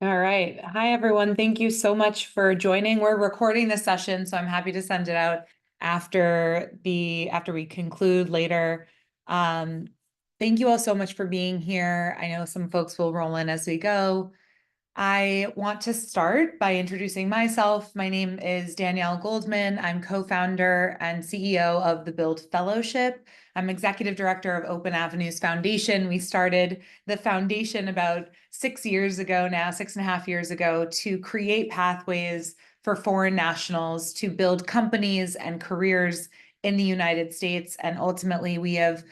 All right. Hi, everyone. Thank you so much for joining. We're recording this session, so I'm happy to send it out after we conclude later. Um, Thank you all so much for being here. I know some folks will roll in as we go. I want to start by introducing myself. My name is Danielle Goldman. I'm co-founder and CEO of the Build Fellowship. I'm executive director of Open Avenues Foundation. We started the foundation about 6 years ago now, 6.5 years ago, to create pathways for foreign nationals to build companies and careers in the United States. And ultimately, we have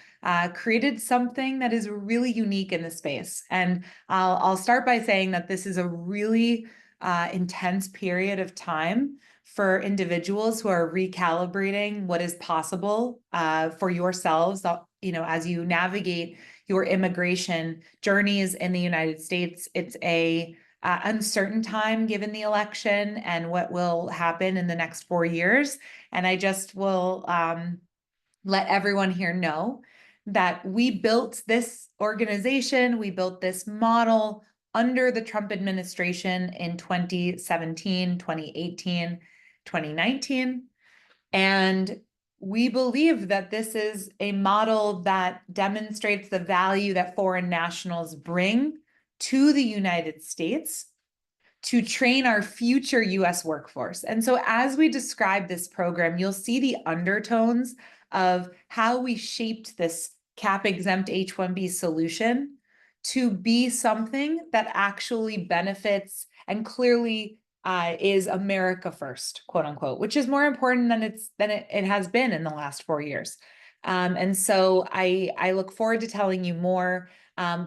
created something that is really unique in the space. And I'll start by saying that this is a really intense period of time for individuals who are recalibrating what is possible for yourselves, as you navigate your immigration journeys in the United States. It's a uncertain time given the election and what will happen in the next 4 years. And I just will let everyone here know that we built this organization, we built this model under the Trump administration in 2017, 2018, 2019. And we believe that this is a model that demonstrates the value that foreign nationals bring to the United States to train our future US workforce. And so as we describe this program, you'll see the undertones of how we shaped this cap-exempt H-1B solution to be something that actually benefits and clearly is America first, quote unquote, which is more important than it has been in the last 4 years. And so I look forward to telling you more.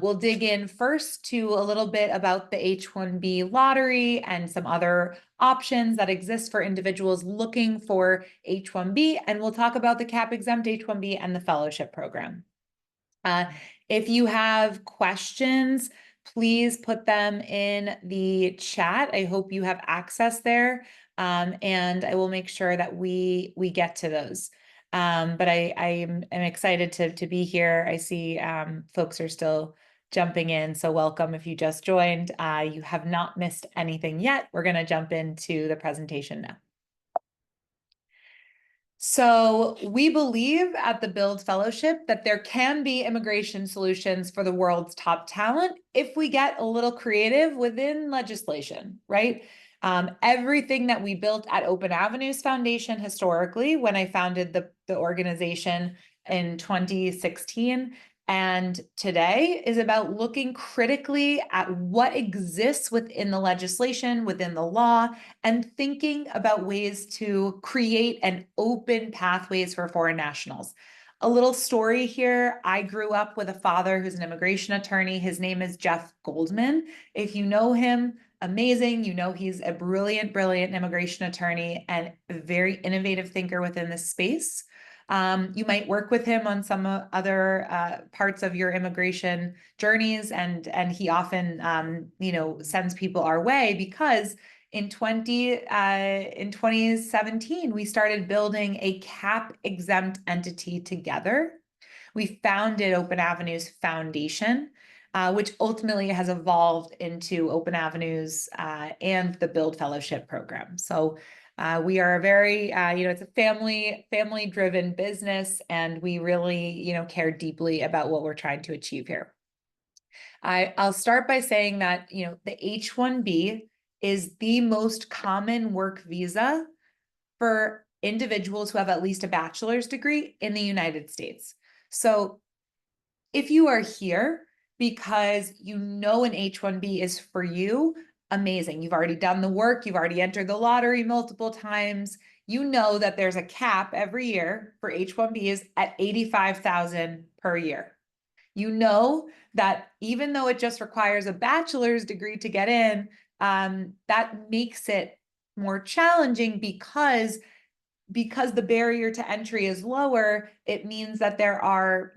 We'll dig in first to a little bit about the H-1B lottery and some other options that exist for individuals looking for H-1B, and we'll talk about the cap-exempt H-1B and the fellowship program. If you have questions, please put them in the chat. I hope you have access there, and I will make sure that we get to those. But I am excited to be here. I see folks are still jumping in, so welcome if you just joined. You have not missed anything yet. We're going to jump into the presentation now. So we believe at the Build Fellowship that there can be immigration solutions for the world's top talent if we get a little creative within legislation, right? Everything that we built at Open Avenues Foundation historically, when I founded the organization in 2016, and today is about looking critically at what exists within the legislation, within the law, and thinking about ways to create and open pathways for foreign nationals. A little story here. I grew up with a father who's an immigration attorney. His name is Jeff Goldman. If you know him, amazing. You know he's a brilliant immigration attorney and a very innovative thinker within this space. You might work with him on some other parts of your immigration journeys, and he often sends people our way because in 2017 we started building a cap-exempt entity together. We founded Open Avenues Foundation, which ultimately has evolved into Open Avenues and the Build Fellowship program. So we are a very, it's a family-driven business, and we really, care deeply about what we're trying to achieve here. I'll start by saying that, the H-1B is the most common work visa for individuals who have at least a bachelor's degree in the United States. So if you are here because you know an H-1B is for you, amazing. You've already done the work. You've already entered the lottery multiple times. You know that there's a cap every year for H-1Bs at $85,000 per year. You know that even though it just requires a bachelor's degree to get in, that makes it more challenging because the barrier to entry is lower. It means that there are,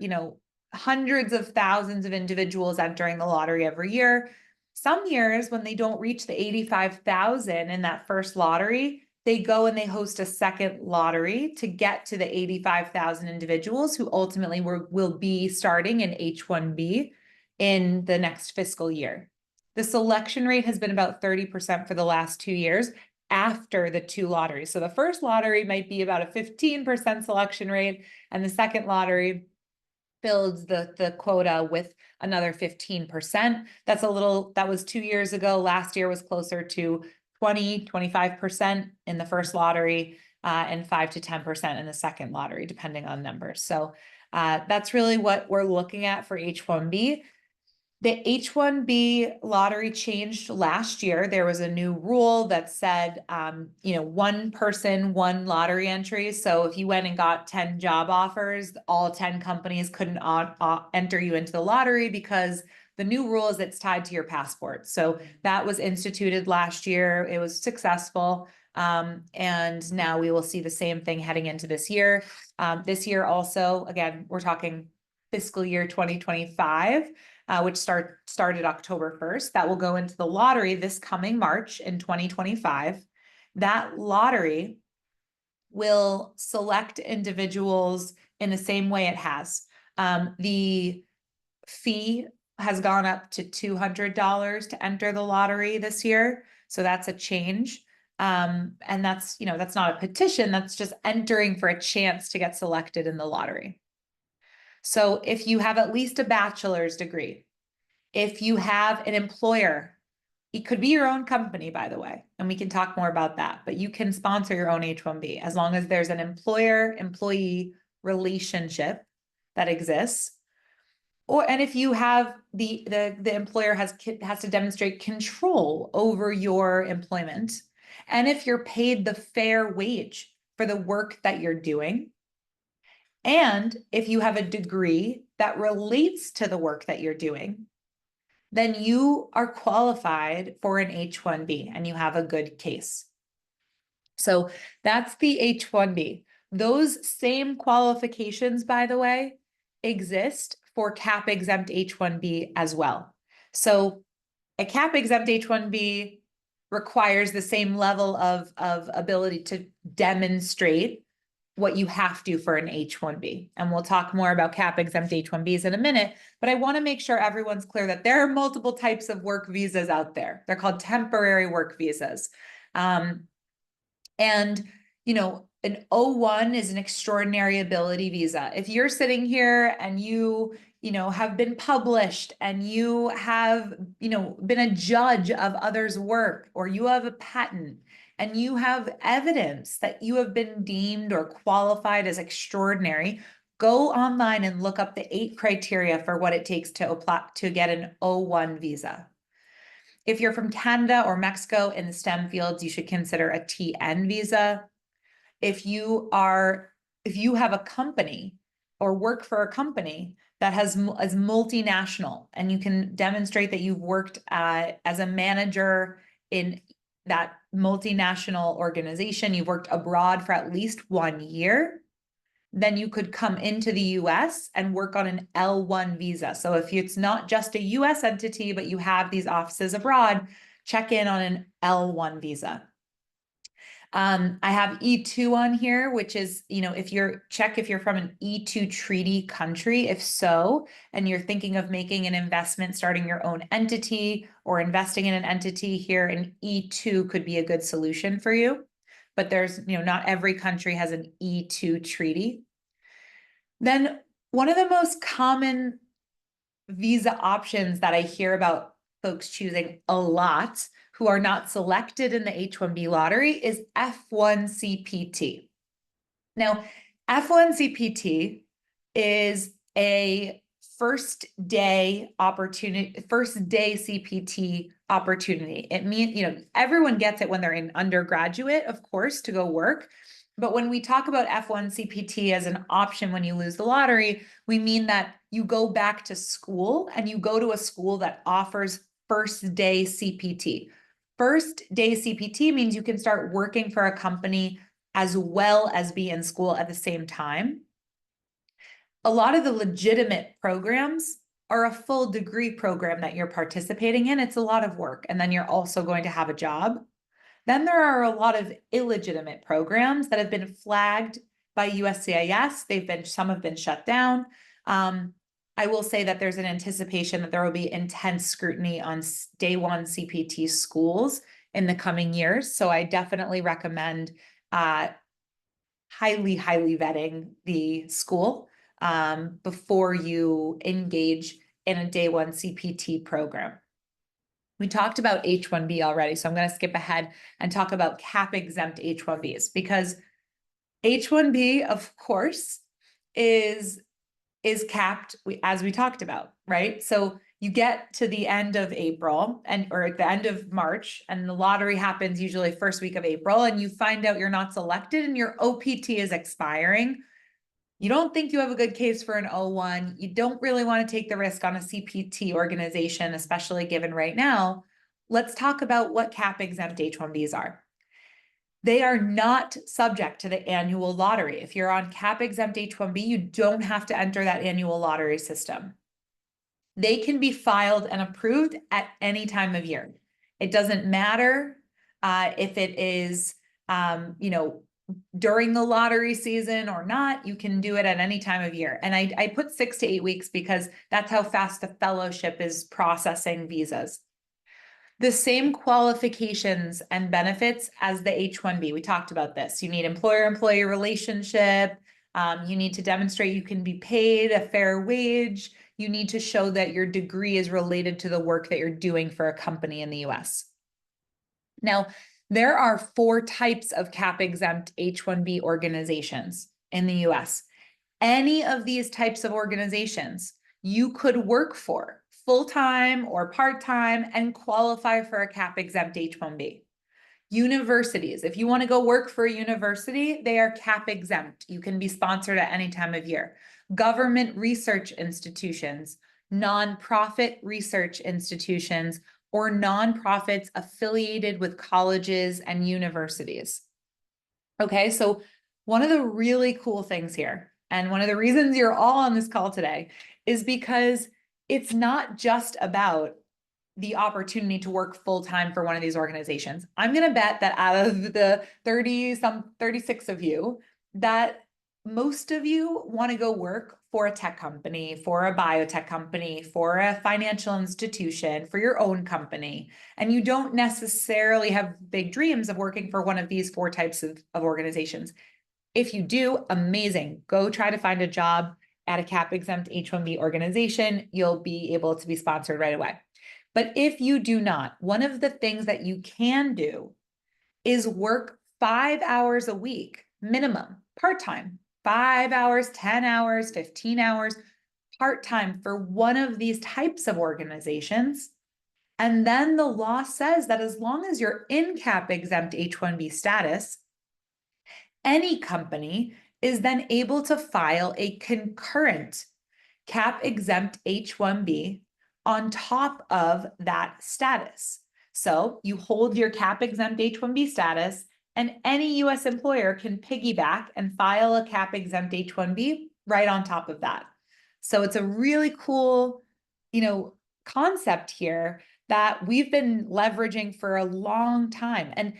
hundreds of thousands of individuals entering the lottery every year. Some years when they don't reach the 85,000 in that first lottery, they go and they host a second lottery to get to the 85,000 individuals who ultimately will be starting in H-1B in the next fiscal year. The selection rate has been about 30% for the last 2 years after the two lotteries. So the first lottery might be about a 15% selection rate, and the second lottery builds the quota with another 15%. That was 2 years ago. Last year was closer to 25% in the first lottery, and 5 to 10% in the second lottery, depending on numbers. So that's really what we're looking at for H-1B. The H-1B lottery changed last year. There was a new rule that said, one person, one lottery entry. So if you went and got 10 job offers, all 10 companies couldn't enter you into the lottery, because the new rule is it's tied to your passport. So that was instituted last year. It was successful. And now we will see the same thing heading into this year. This year also, again, we're talking fiscal year 2025. Which started October 1st. That will go into the lottery this coming March in 2025. That lottery will select individuals in the same way it has. The fee has gone up to $200 to enter the lottery this year. So that's a change. And that's not a petition, that's just entering for a chance to get selected in the lottery. So if you have at least a bachelor's degree, if you have an employer, it could be your own company, by the way, and we can talk more about that, but you can sponsor your own H-1B as long as there's an employer-employee relationship that exists. And if you have the employer has to demonstrate control over your employment, and if you're paid the fair wage for the work that you're doing, and if you have a degree that relates to the work that you're doing, then you are qualified for an H-1B and you have a good case. So that's the H-1B. Those same qualifications, by the way, exist for cap-exempt H-1B as well. So a cap-exempt H-1B requires the same level of ability to demonstrate what you have to for an H-1B. And we'll talk more about cap-exempt H-1Bs in a minute, but I want to make sure everyone's clear that there are multiple types of work visas out there. They're called temporary work visas. An O-1 is an extraordinary ability visa. If you're sitting here and you have been published and you have, been a judge of others' work, or you have a patent and you have evidence that you have been deemed or qualified as extraordinary, go online and look up the 8 criteria for what it takes to apply to get an O-1 visa. If you're from Canada or Mexico in the STEM fields, you should consider a TN visa. If you have a company or work for a company that is multinational, and you can demonstrate that you've worked as a manager in that multinational organization, you've worked abroad for at least 1 year, then you could come into the US and work on an L1 visa. So if it's not just a US entity, but you have these offices abroad, check in on an L1 visa. I have E2 on here, which is, if you're from an E2 treaty country. If so, and you're thinking of making an investment, starting your own entity or investing in an entity here, an E2 could be a good solution for you. But there's, not every country has an E2 treaty. Then one of the most common visa options that I hear about folks choosing a lot who are not selected in the H-1B lottery is F1 CPT. Now, F1 CPT is a first day CPT opportunity. It means, everyone gets it when they're in undergraduate, of course, to go work. But when we talk about F1 CPT as an option when you lose the lottery, we mean that you go back to school and you go to a school that offers first day CPT. First day CPT means you can start working for a company as well as be in school at the same time. A lot of the legitimate programs are a full degree program that you're participating in. It's a lot of work, and then you're also going to have a job. Then there are a lot of illegitimate programs that have been flagged by USCIS. Some have been shut down. I will say that there's an anticipation that there will be intense scrutiny on day one CPT schools in the coming years. So I definitely recommend highly vetting the school before you engage in a day one CPT program. We talked about H-1B already, so I'm going to skip ahead and talk about cap-exempt H-1Bs, because H-1B, of course, is capped, as we talked about, right? So you get to the end of April or at the end of March, and the lottery happens usually first week of April, and you find out you're not selected and your OPT is expiring. You don't think you have a good case for an O1. You don't really want to take the risk on a CPT organization, especially given right now. Let's talk about what cap-exempt H-1Bs are. They are not subject to the annual lottery. If you're on cap-exempt H-1B, you don't have to enter that annual lottery system. They can be filed and approved at any time of year. It doesn't matter if it is, during the lottery season or not. You can do it at any time of year. And I put 6 to 8 weeks because that's how fast the fellowship is processing visas. The same qualifications and benefits as the H-1B. We talked about this. You need employer-employee relationship. You need to demonstrate you can be paid a fair wage. You need to show that your degree is related to the work that you're doing for a company in the US. Now, there are 4 types of cap-exempt H-1B organizations in the US. Any of these types of organizations you could work for full-time or part-time and qualify for a cap-exempt H-1B. Universities, if you want to go work for a university, they are cap-exempt. You can be sponsored at any time of year. Government research institutions, nonprofit research institutions, or nonprofits affiliated with colleges and universities. Okay, so one of the really cool things here, and one of the reasons you're all on this call today, is because it's not just about the opportunity to work full-time for one of these organizations. I'm going to bet that out of the 36 of you, that most of you want to go work for a tech company, for a biotech company, for a financial institution, for your own company. And you don't necessarily have big dreams of working for one of these 4 types of organizations. If you do, amazing. Go try to find a job at a cap-exempt H-1B organization. You'll be able to be sponsored right away. But if you do not, one of the things that you can do is work 5 hours a week, minimum, part-time, 5 hours, 10 hours, 15 hours, part-time for one of these types of organizations. And then the law says that as long as you're in cap-exempt H-1B status, any company is then able to file a concurrent cap-exempt H-1B on top of that status. So you hold your cap-exempt H-1B status, and any US employer can piggyback and file a cap-exempt H-1B right on top of that. So it's a really cool, concept here that we've been leveraging for a long time. And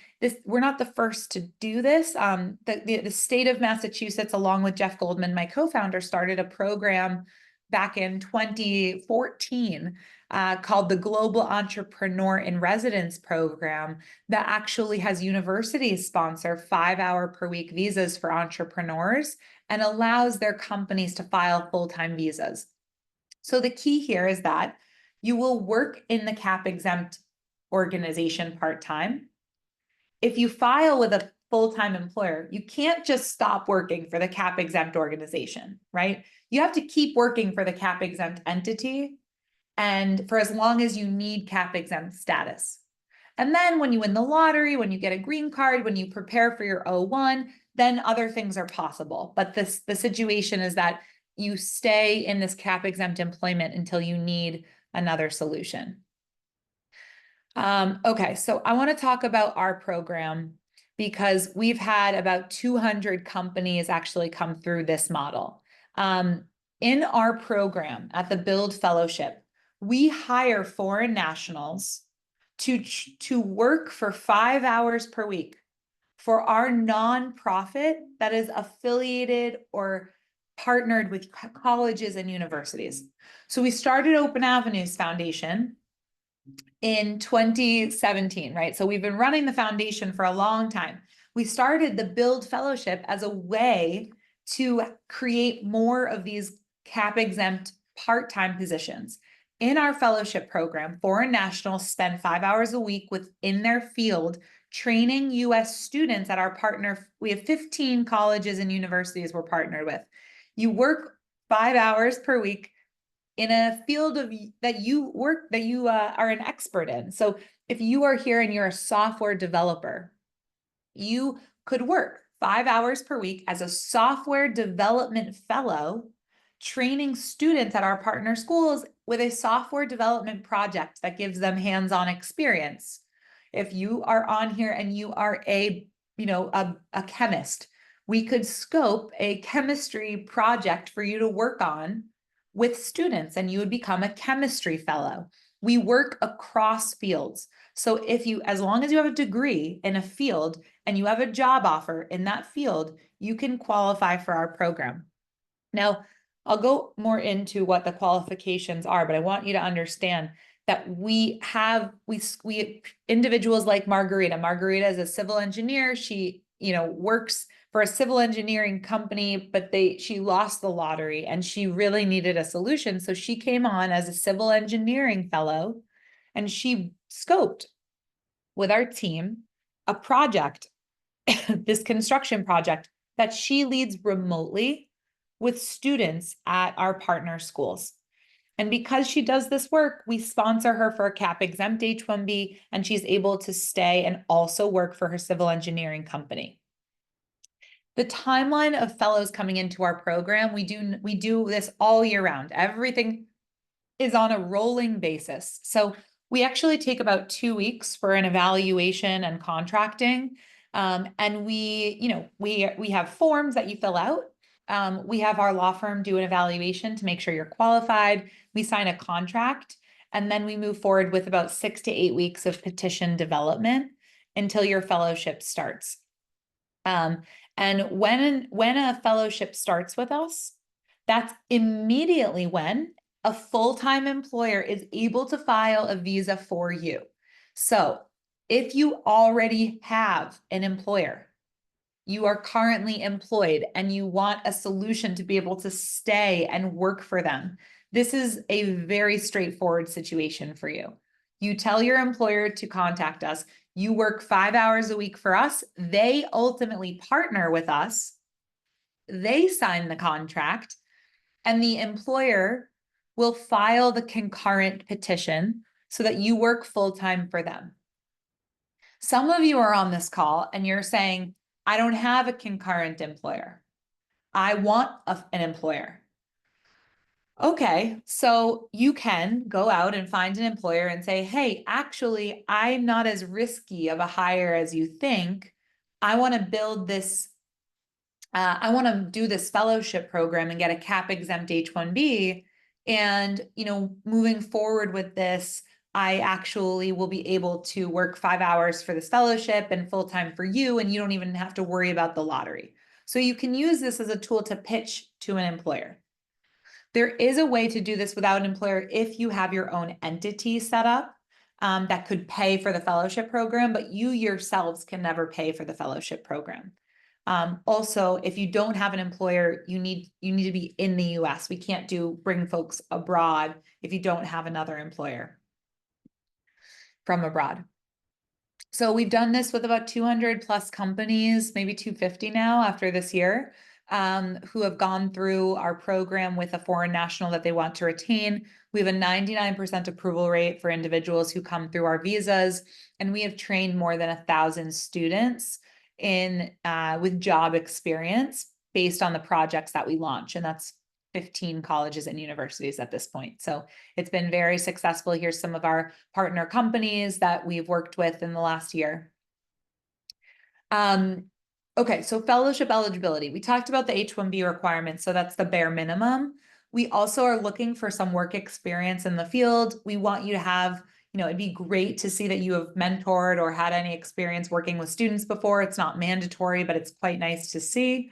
we're not the first to do this. The state of Massachusetts, along with Jeff Goldman, my co-founder, started a program back in 2014 called the Global Entrepreneur in Residence Program that actually has universities sponsor 5-hour per week visas for entrepreneurs and allows their companies to file full-time visas. So the key here is that you will work in the cap-exempt organization part-time. If you file with a full-time employer, you can't just stop working for the cap-exempt organization, right? You have to keep working for the cap-exempt entity and for as long as you need cap-exempt status. And then when you win the lottery, when you get a green card, when you prepare for your O1, then other things are possible. But the situation is that you stay in this cap-exempt employment until you need another solution. Okay, so I want to talk about our program because we've had about 200 companies actually come through this model. In our program at the Build Fellowship, we hire foreign nationals to work for 5 hours per week for our nonprofit that is affiliated or partnered with colleges and universities. So we started Open Avenues Foundation in 2017, right? So we've been running the foundation for a long time. We started the Build Fellowship as a way to create more of these cap-exempt part-time positions. In our fellowship program, foreign nationals spend 5 hours a week within their field training US students at our partner. We have 15 colleges and universities we're partnered with. You work 5 hours per week in a field of that you are an expert in. So if you are here and you're a software developer, you could work 5 hours per week as a software development fellow, training students at our partner schools with a software development project that gives them hands-on experience. If you are on here and you are a chemist, we could scope a chemistry project for you to work on with students, and you would become a chemistry fellow. We work across fields. So as long as you have a degree in a field and you have a job offer in that field, you can qualify for our program. Now, I'll go more into what the qualifications are, but I want you to understand that we individuals like Margarita. Margarita is a civil engineer. She, works for a civil engineering company, but she lost the lottery and she really needed a solution. So she came on as a civil engineering fellow and she scoped with our team a project, this construction project that she leads remotely with students at our partner schools. And because she does this work, we sponsor her for a cap-exempt H-1B, and she's able to stay and also work for her civil engineering company. The timeline of fellows coming into our program, we do this all year round. Everything is on a rolling basis. So we actually take about 2 weeks for an evaluation and contracting. And we have forms that you fill out. We have our law firm do an evaluation to make sure you're qualified. We sign a contract, and then we move forward with about 6 to 8 weeks of petition development until your fellowship starts. And when a fellowship starts with us, that's immediately when a full-time employer is able to file a visa for you. So if you already have an employer, you are currently employed and you want a solution to be able to stay and work for them, this is a very straightforward situation for you. You tell your employer to contact us. You work 5 hours a week for us. They ultimately partner with us. They sign the contract, and the employer will file the concurrent petition so that you work full-time for them. Some of you are on this call and you're saying, I don't have a concurrent employer. I want an employer. Okay, so you can go out and find an employer and say, hey, actually, I'm not as risky of a hire as you think. I want to build this, I want to do this fellowship program and get a cap-exempt H-1B. And, moving forward with this, I actually will be able to work 5 hours for this fellowship and full-time for you, and you don't even have to worry about the lottery. So you can use this as a tool to pitch to an employer. There is a way to do this without an employer if you have your own entity set up that could pay for the fellowship program, but you yourselves can never pay for the fellowship program. Also, if you don't have an employer, you need to be in the US. We can't bring folks abroad if you don't have another employer from abroad. So we've done this with about 200 plus companies, maybe 250 now after this year, who have gone through our program with a foreign national that they want to retain. We have a 99% approval rate for individuals who come through our visas, and we have trained more than 1,000 students with job experience based on the projects that we launch, and that's 15 colleges and universities at this point. So it's been very successful. Here's some of our partner companies that we've worked with in the last year. Okay, so fellowship eligibility. We talked about the H-1B requirements, so that's the bare minimum. We also are looking for some work experience in the field. We want you to have, it'd be great to see that you have mentored or had any experience working with students before. It's not mandatory, but it's quite nice to see.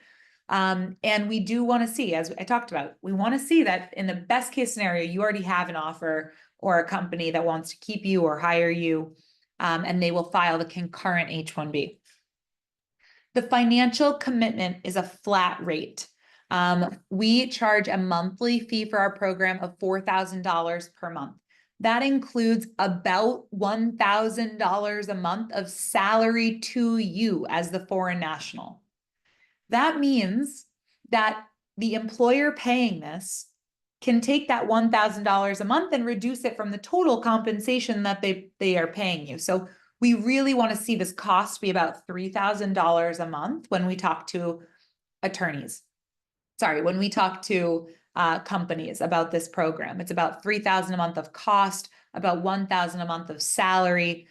And we do want to see, as I talked about, we want to see that in the best case scenario, you already have an offer or a company that wants to keep you or hire you, and they will file the concurrent H-1B. The financial commitment is a flat rate. We charge a monthly fee for our program of $4,000 per month. That includes about $1,000 a month of salary to you as the foreign national. That means that the employer paying this can take that $1,000 a month and reduce it from the total compensation that they are paying you. So we really want to see this cost be about $3,000 a month when we talk to attorneys. Sorry, when we talk to companies about this program, it's about $3,000 a month of cost, about $1,000 a month of salary,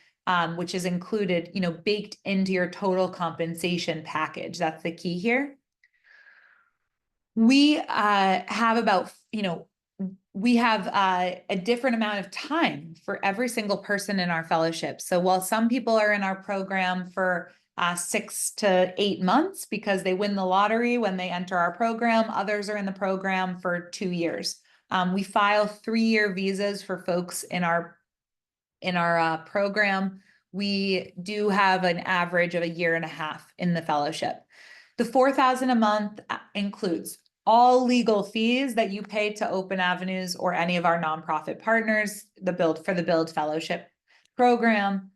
which is included, baked into your total compensation package. That's the key here. We have about, we have a different amount of time for every single person in our fellowship. So while some people are in our program for 6 to 8 months because they win the lottery when they enter our program, others are in the program for 2 years. We file 3-year visas for folks in our program. We do have an average of 1.5 years in the fellowship. The $4,000 a month includes all legal fees that you pay to Open Avenues or any of our nonprofit partners, for the Build Fellowship program.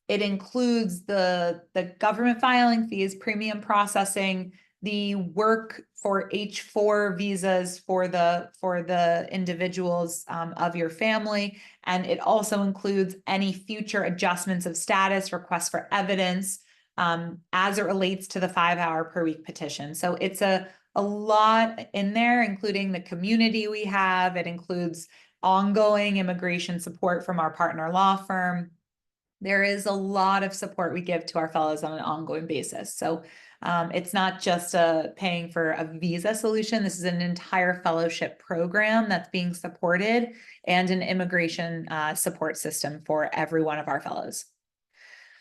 It includes the government filing fees, premium processing, the work for H-4 visas for the individuals of your family, and it also includes any future adjustments of status, requests for evidence, as it relates to the 5-hour per week petition. So it's a lot in there, including the community we have. It includes ongoing immigration support from our partner law firm. There is a lot of support we give to our fellows on an ongoing basis. So it's not just paying for a visa solution. This is an entire fellowship program that's being supported and an immigration support system for every one of our fellows.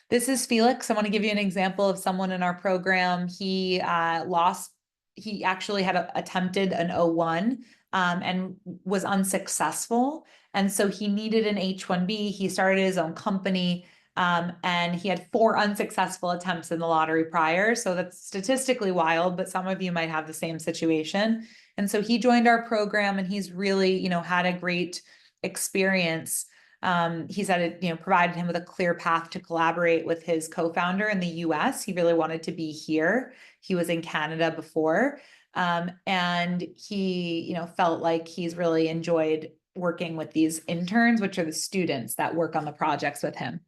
This is Felix. I want to give you an example of someone in our program. He actually had attempted an O1 and was unsuccessful. And so he needed an H-1B. He started his own company and he had 4 unsuccessful attempts in the lottery prior. So that's statistically wild, but some of you might have the same situation. And so he joined our program and he's really, had a great experience. He said it, provided him with a clear path to collaborate with his co-founder in the US. He really wanted to be here. He was in Canada before. And he, felt like he's really enjoyed working with these interns, which are the students that work on the projects with him.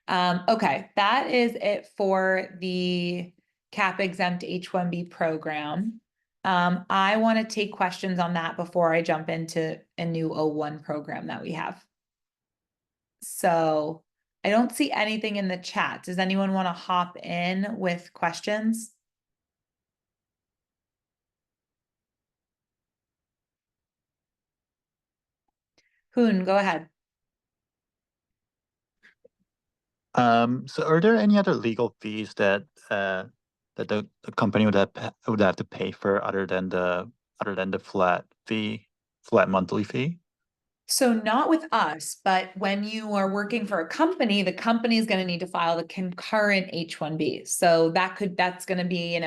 Okay, that is it for the cap-exempt H-1B program. I want to take questions on that before I jump into a new O1 program that we have. So I don't see anything in the chat. Does anyone want to hop in with questions? Hoon, go ahead. So are there any other legal fees that the company would have to pay for other than the flat monthly fee? So not with us, but when you are working for a company, the company is going to need to file the concurrent H-1B. So that's going to be,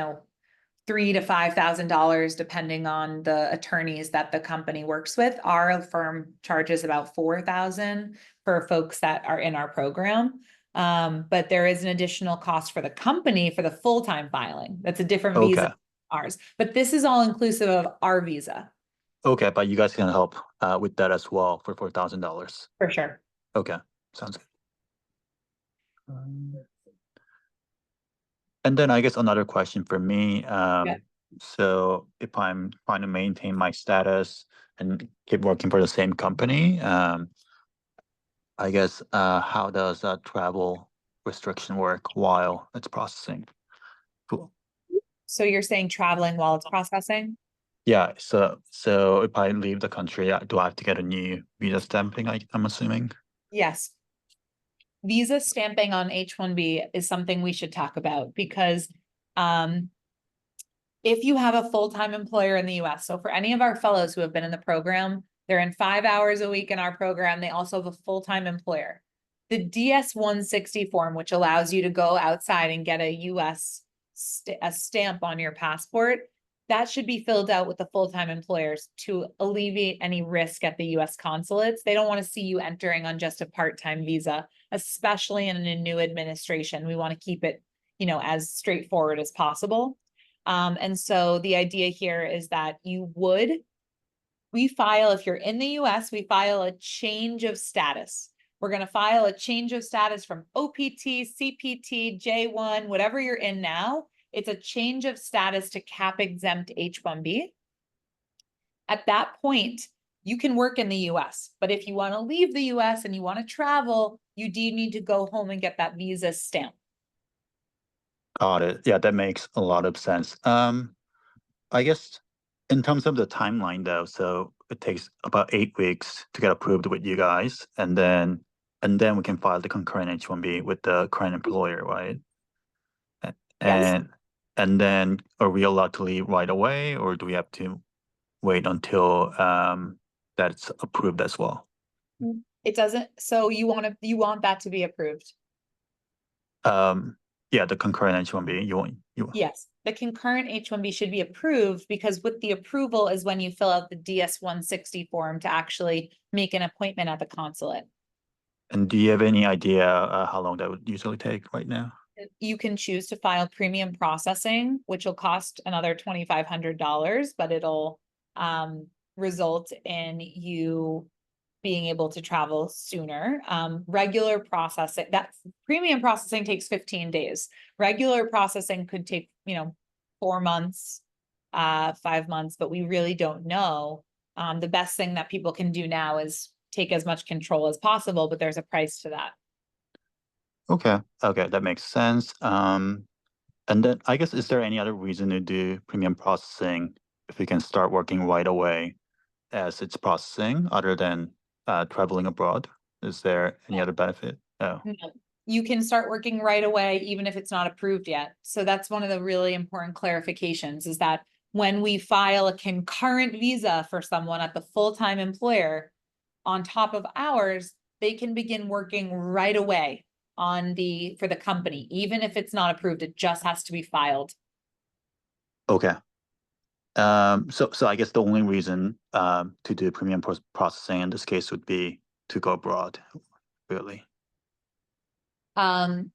$3,000 to $5,000 depending on the attorneys that the company works with. Our firm charges about $4,000 for folks that are in our program. But there is an additional cost for the company for the full-time filing. That's a different visa than ours. But this is all inclusive of our visa. Okay, but you guys can help with that as well for $4,000. For sure. Okay, sounds good. And then I guess another question for me. So if I'm trying to maintain my status and keep working for the same company, I guess how does a travel restriction work while it's processing? Cool. So you're saying traveling while it's processing? Yeah. So if I leave the country, do I have to get a new visa stamping? I'm assuming. Yes. Visa stamping on H-1B is something we should talk about because if you have a full-time employer in the US, so for any of our fellows who have been in the program, they're in 5 hours a week in our program. They also have a full-time employer. The DS-160 form, which allows you to go outside and get a US a stamp on your passport, that should be filled out with the full-time employers to alleviate any risk at the US consulates. They don't want to see you entering on just a part-time visa, especially in a new administration. We want to keep it, as straightforward as possible. And so the idea here is that we file, if you're in the US, we file a change of status. We're going to file a change of status from OPT, CPT, J1, whatever you're in now. It's a change of status to cap-exempt H-1B. At that point, you can work in the US, but if you want to leave the US and you want to travel, you do need to go home and get that visa stamp. Got it. Yeah, that makes a lot of sense. I guess in terms of the timeline though, so it takes about 8 weeks to get approved with you guys, and then we can file the concurrent H-1B with the current employer, right? Yes. And then are we allowed to leave right away, or do we have to wait until that's approved as well? It doesn't, so you want that to be approved? Yeah, the concurrent H-1B, you want. Yes, the concurrent H-1B should be approved, because with the approval is when you fill out the DS-160 form to actually make an appointment at the consulate. And do you have any idea how long that would usually take right now? You can choose to file premium processing, which will cost another $2,500, but it'll result in you being able to travel sooner. Regular processing, that premium processing takes 15 days. Regular processing could take, 4 months, 5 months, but we really don't know. The best thing that people can do now is take as much control as possible, but there's a price to that. Okay, that makes sense. And then I guess, is there any other reason to do premium processing if we can start working right away as it's processing, other than traveling abroad? Is there any other benefit? Oh, No. You can start working right away, even if it's not approved yet. So that's one of the really important clarifications, is that when we file a concurrent visa for someone at the full-time employer on top of ours, they can begin working right away for the company, even if it's not approved. It just has to be filed. okay. So I guess the only reason to do premium processing in this case would be to go abroad, really. Or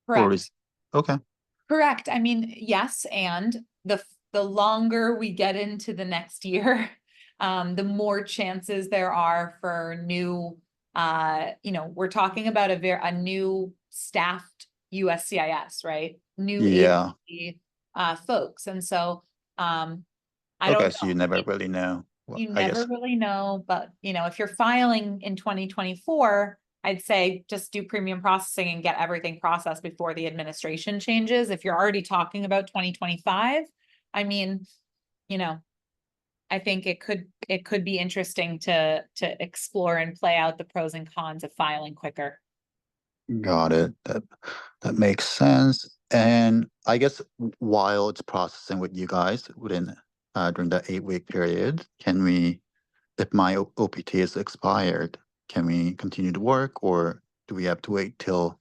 Correct. is okay. Correct. I mean, yes, and the longer we get into the next year, the more chances there are for new, we're talking about a new staffed USCIS, right? New Yeah. agency folks. And so I Okay, don't so know. you never really know. Well, You I never guess. really know, but if you're filing in 2024, I'd say just do premium processing and get everything processed before the administration changes. If you're already talking about 2025, I mean, I think it could be interesting to explore and play out the pros and cons of filing quicker. Got it. That makes sense. And I guess while it's processing with you guys during the 8 week period, if my OPT is expired, can we continue to work, or do we have to wait until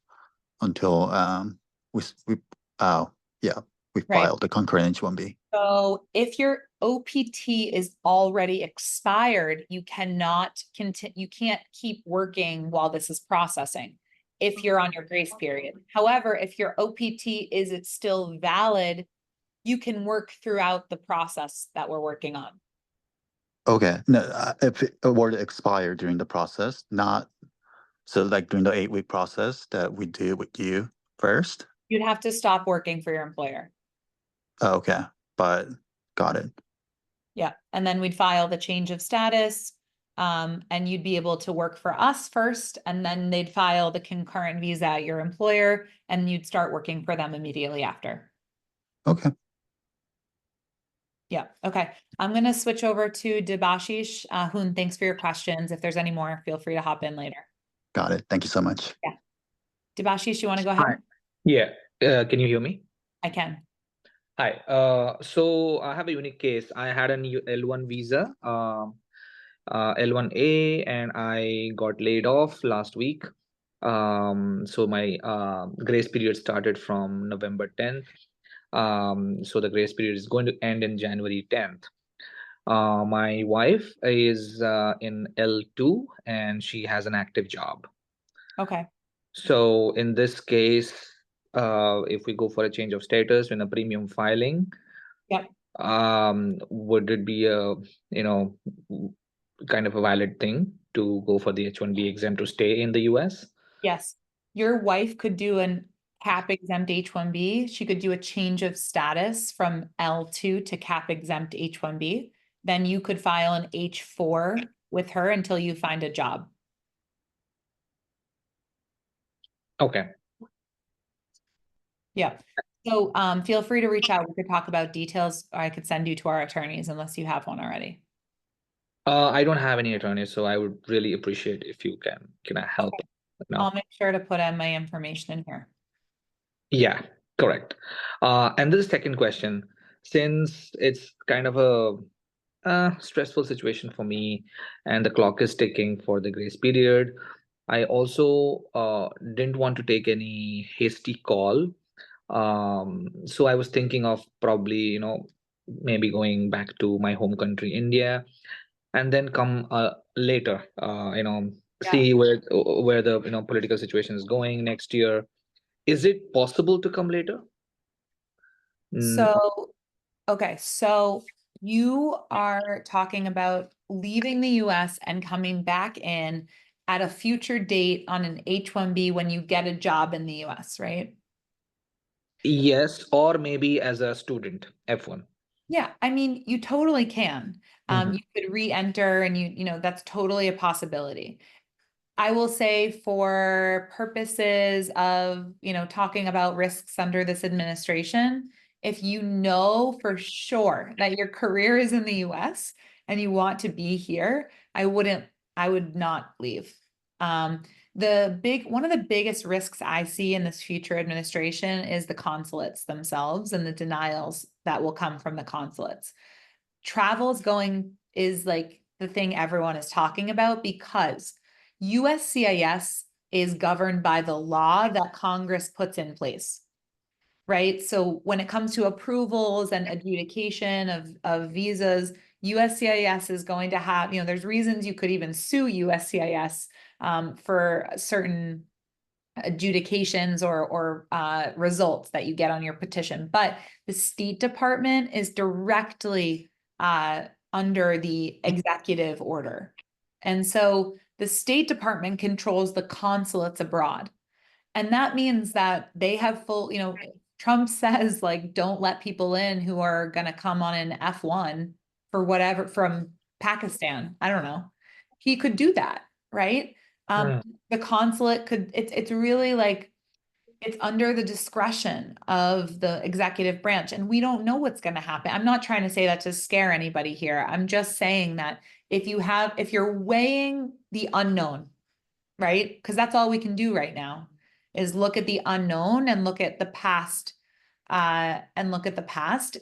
we s- we yeah, we Right. file the concurrent H-1B? So if your OPT is already expired, you cannot continue, you can't keep working while this is processing if you're on your grace period. However, if your OPT is it's still valid, you can work throughout the process that we're working on. Okay. No, if it were to expire during the process, not so like during the 8 week process that we do with you first. You'd have to stop working for your employer. Okay, but got it. Yeah, and then we'd file the change of status, and you'd be able to work for us first, and then they'd file the concurrent visa at your employer, and you'd start working for them immediately after. Okay. Yeah, okay. I'm gonna switch over to Debashish. Hoon, thanks for your questions. If there's any more, feel free to hop in later. Got it. Thank you so much. Debashish, you want to go ahead? Hi. Yeah. Can you hear me? I can. Hi. So I have a unique case. I had an L1 visa, L1A, and I got laid off last week. So my grace period started from November 10th. So the grace period is going to end in January 10th. My wife is in L2 and she has an active job. Okay. So in this case, if we go for a change of status in a premium filing, Yep. would it be a, you know, kind of a valid thing to go for the H-1B exempt to stay in the US? Yes. Your wife could do an cap exempt H-1B. She could do a change of status from L2 to cap exempt H-1B. Then you could file an H-4 with her until you find a job. Okay. Yeah. So feel free to reach out. We could talk about details, or I could send you to our attorneys unless you have one already. I don't have any attorney, so I would really appreciate if you can I help? Okay. No. I'll make sure to put in my information in here. Yeah, correct. And this second question, since it's kind of a stressful situation for me and the clock is ticking for the grace period, I also didn't want to take any hasty call. So I was thinking of probably, maybe going back to my home country, India, and then come later, Yeah. see where the political situation is going next year. Is it possible to come later? Mm, So, okay. So you are talking about leaving the US and coming back in at a future date on an H-1B when you get a job in the US, right? yes, or maybe as a student, F1. Yeah, I mean, you totally can. Mhm. You could re-enter and that's totally a possibility. I will say for purposes of, talking about risks under this administration, if you know for sure that your career is in the US and you want to be here, I would not leave. Um, one of the biggest risks I see in this future administration is the consulates themselves and the denials that will come from the consulates. Is like the thing everyone is talking about because USCIS is governed by the law that Congress puts in place, right? So when it comes to approvals and adjudication of visas, USCIS is going to have, there's reasons you could even sue USCIS for certain adjudications or results that you get on your petition. But the State Department is directly under the executive order. And so the State Department controls the consulates abroad. And that means that they have full, Trump says, like, don't let people in who are going to come on an F1 for whatever from Pakistan. I don't know. He could do that, right? Um, Mm. the consulate could, it's really like, it's under the discretion of the executive branch, and we don't know what's going to happen. I'm not trying to say that to scare anybody here. I'm just saying that if you're weighing the unknown, right? Because that's all we can do right now is look at the unknown and look at the past,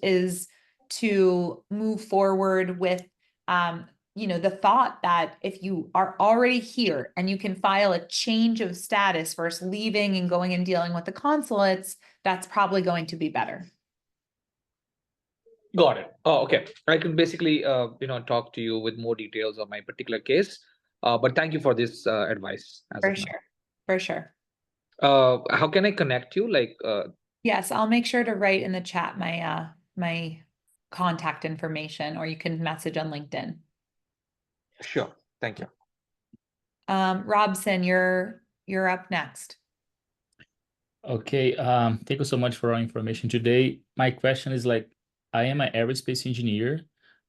is to move forward with, the thought that if you are already here and you can file a change of status versus leaving and going and dealing with the consulates, that's probably going to be better. Got it. Oh, okay. I can basically, talk to you with more details of my particular case. But thank you for this advice as For of now. sure. For sure. How can I connect you? Like, Yes, I'll make sure to write in the chat my contact information, or you can message on LinkedIn. sure. Thank you. Robson, you're up next. Okay, thank you so much for our information today. My question is like, I am an aerospace engineer,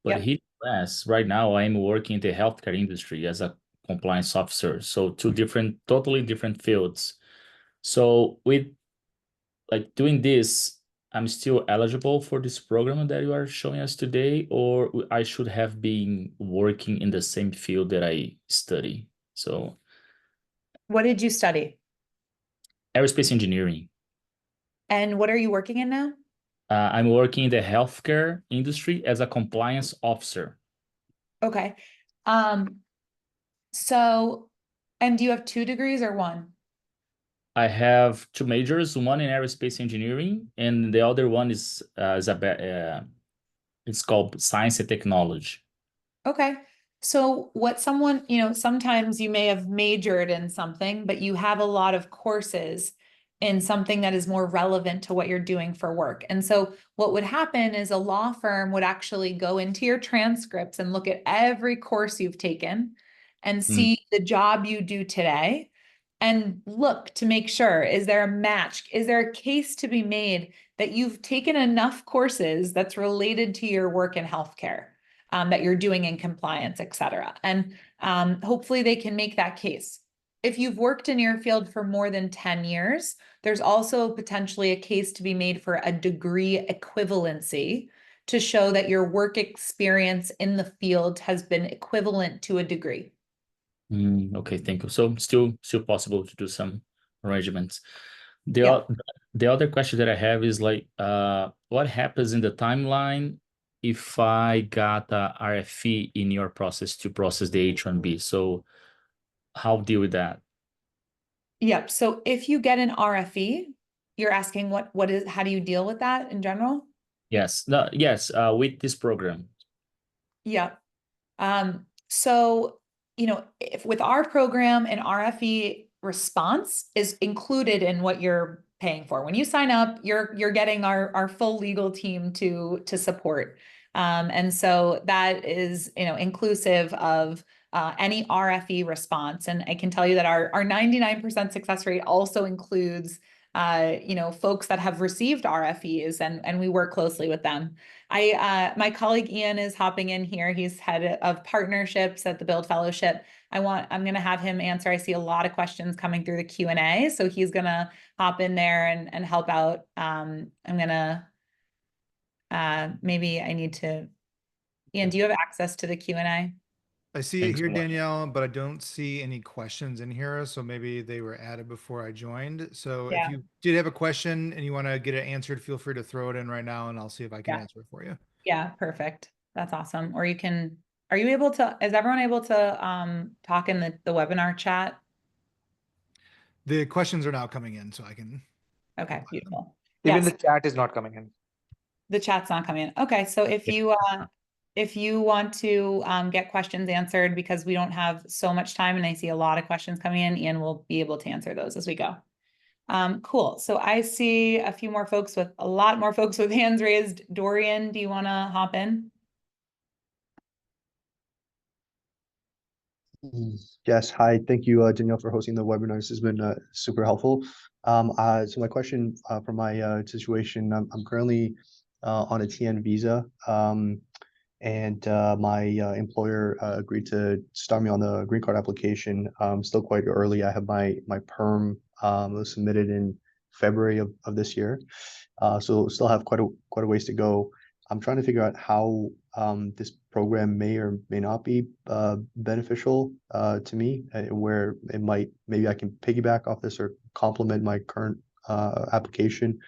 but Yep. here in the US, right now, I am working in the healthcare industry as a compliance officer. So two totally different fields. So with like doing this, I'm still eligible for this program that you are showing us today, or I should have been working in the same field that I study. So What did you study? aerospace engineering. And what are you working in now? I'm working in the healthcare industry as a compliance officer. Okay. So, and do you have 2 degrees or 1? I have 2 majors, one in aerospace engineering, and the other one is it's called science and technology. Okay. So what someone, sometimes you may have majored in something, but you have a lot of courses in something that is more relevant to what you're doing for work. And so what would happen is a law firm would actually go into your transcripts and look at every course you've taken and see the job you do today and look to make sure, is there a match? Is there a case to be made that you've taken enough courses that's related to your work in healthcare? That you're doing in compliance, et cetera. And hopefully they can make that case. If you've worked in your field for more than 10 years, there's also potentially a case to be made for a degree equivalency to show that your work experience in the field has been equivalent to a degree. Okay, thank you. So still possible to do some arrangements. Yeah. The other question that I have is like, what happens in the timeline if I got a RFE in your process to process the H-1B? So how deal with that? Yep. So if you get an RFE, you're asking how do you deal with that in general? Yes, with this program. Yeah. So, if with our program, an RFE response is included in what you're paying for. When you sign up, you're getting our full legal team to support. And so that is, inclusive of any RFE response. And I can tell you that our 99% success rate also includes folks that have received RFEs and we work closely with them. My colleague Ian is hopping in here. He's head of partnerships at the Build Fellowship. I'm going to have him answer. I see a lot of questions coming through the Q&A, so he's going to hop in there and help out. I'm going to, maybe I need to, Ian, do you have access to the Q&A? I see Thanks it here, so much. Danielle, but I don't see any questions in here. So maybe they were added before I joined. So Yeah. if you did have a question and you want to get it answered, feel free to throw it in right now and I'll see if I can Yeah. answer it for you. Yeah, perfect. That's awesome. Or is everyone able to talk in the webinar chat? The questions are now coming in, so I can. Okay, beautiful. Even Yes. the chat is not coming in. The chat's not coming in. Okay, so if you want to get questions answered, because we don't have so much time and I see a lot of questions coming in, Ian will be able to answer those as we go. Cool. So I see a lot more folks with hands raised. Dorian, do you want to hop in? Yes, hi. Thank you, Danielle, for hosting the webinar. This has been super helpful. So my question for my situation, I'm currently on a TN visa, and my employer agreed to start me on the green card application. Still quite early. I have my perm was submitted in February of this year, so still have quite a ways to go. I'm trying to figure out how this program may or may not be beneficial to me, where maybe I can piggyback off this or complement my current application.